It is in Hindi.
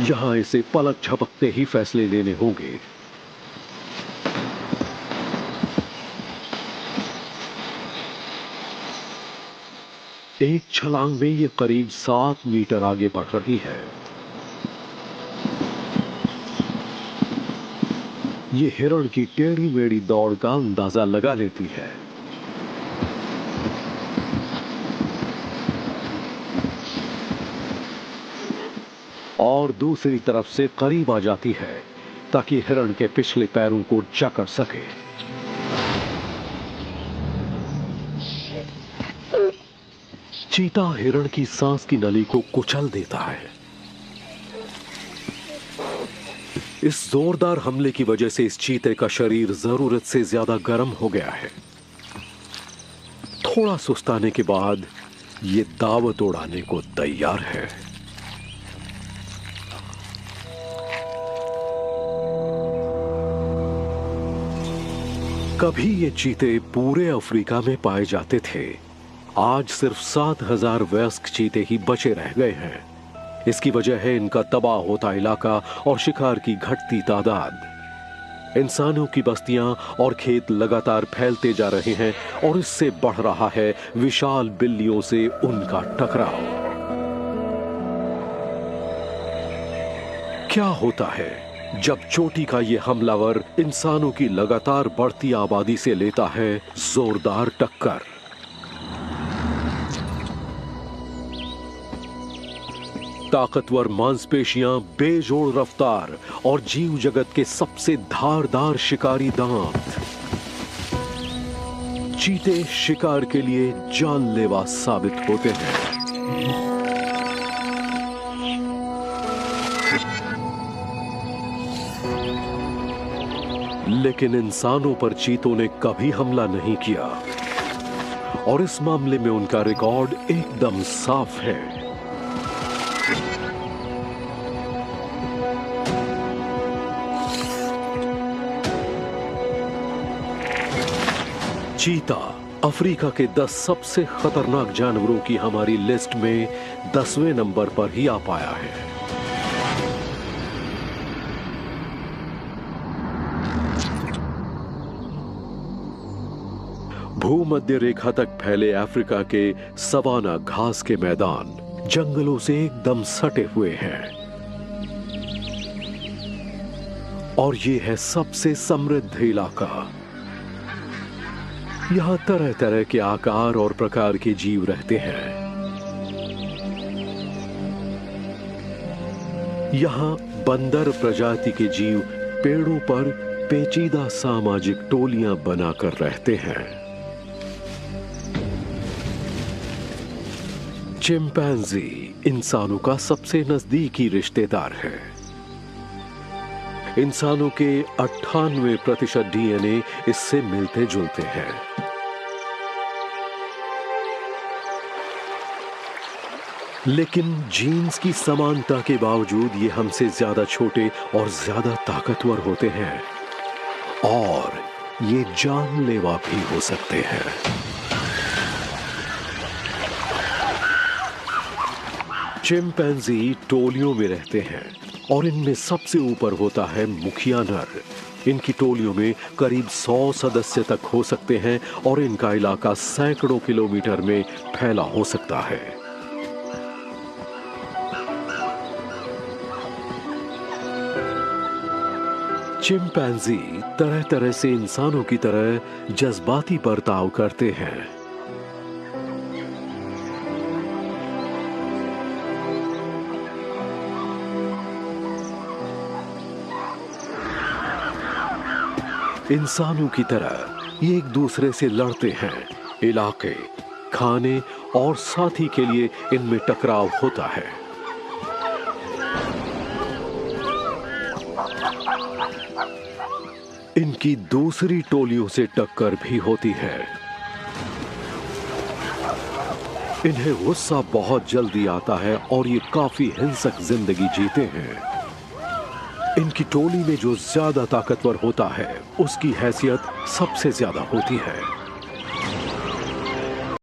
यहां इसे पलक झपकते ही फैसले लेने होंगे। एक छलांग में ये करीब 7 मीटर आगे बढ़ रही है। ये हिरण की टेढ़ी मेढ़ी दौड़ का अंदाजा लगा लेती है। और दूसरी तरफ से करीब आ जाती है ताकि हिरण के पिछले पैरों को जकड़ सके। चीता हिरण की सांस की नली को कुचल देता है। इस जोरदार हमले की वजह से इस चीते का शरीर जरूरत से ज्यादा गर्म हो गया है। थोड़ा सुस्ताने के बाद ये दावत उड़ाने को तैयार है। कभी ये चीते पूरे अफ्रीका में पाए जाते थे। आज सिर्फ 7,000 वयस्क चीते ही बचे रह गए हैं। इसकी वजह है इनका तबाह होता इलाका और शिकार की घटती तादाद। इंसानों की बस्तियां और खेत लगातार फैलते जा रहे हैं और इससे बढ़ रहा है विशाल बिल्लियों से उनका टकराव। क्या होता है जब चोटी का ये हमलावर इंसानों की लगातार बढ़ती आबादी से लेता है जोरदार टक्कर? ताकतवर मांसपेशियां, बेजोड़ रफ्तार और जीव जगत के सबसे धारदार शिकारी दांत। चीते शिकार के लिए जानलेवा साबित होते हैं। लेकिन इंसानों पर चीतों ने कभी हमला नहीं किया और इस मामले में उनका रिकॉर्ड एकदम साफ है। चीता अफ्रीका के 10 सबसे खतरनाक जानवरों की हमारी लिस्ट में 10वें नंबर पर ही आ पाया है। भूमध्य रेखा तक फैले अफ्रीका के सवाना घास के मैदान जंगलों से एकदम सटे हुए हैं और ये है सबसे समृद्ध इलाका। यहां तरह तरह के आकार और प्रकार के जीव रहते हैं। यहां बंदर प्रजाति के जीव पेड़ों पर पेचीदा सामाजिक टोलियां बनाकर रहते हैं। चिंपैंजी इंसानों का सबसे नजदीकी रिश्तेदार है। इंसानों के 98% डीएनए इससे मिलते जुलते हैं। लेकिन जीन्स की समानता के बावजूद ये हमसे ज्यादा छोटे और ज्यादा ताकतवर होते हैं और ये जानलेवा भी हो सकते हैं। चिंपैंजी टोलियों में रहते हैं और इनमें सबसे ऊपर होता है मुखिया नर। इनकी टोलियों में करीब 100 सदस्य तक हो सकते हैं और इनका इलाका सैकड़ों किलोमीटर में फैला हो सकता है। चिंपैंजी तरह तरह से इंसानों की तरह जज्बाती बर्ताव करते हैं। इंसानों की तरह ये एक दूसरे से लड़ते हैं। इलाके, खाने और साथी के लिए इनमें टकराव होता है। इनकी दूसरी टोलियों से टक्कर भी होती है। इन्हें गुस्सा बहुत जल्दी आता है और ये काफी हिंसक जिंदगी जीते हैं। इनकी टोली में जो ज्यादा ताकतवर होता है उसकी हैसियत सबसे ज्यादा होती है।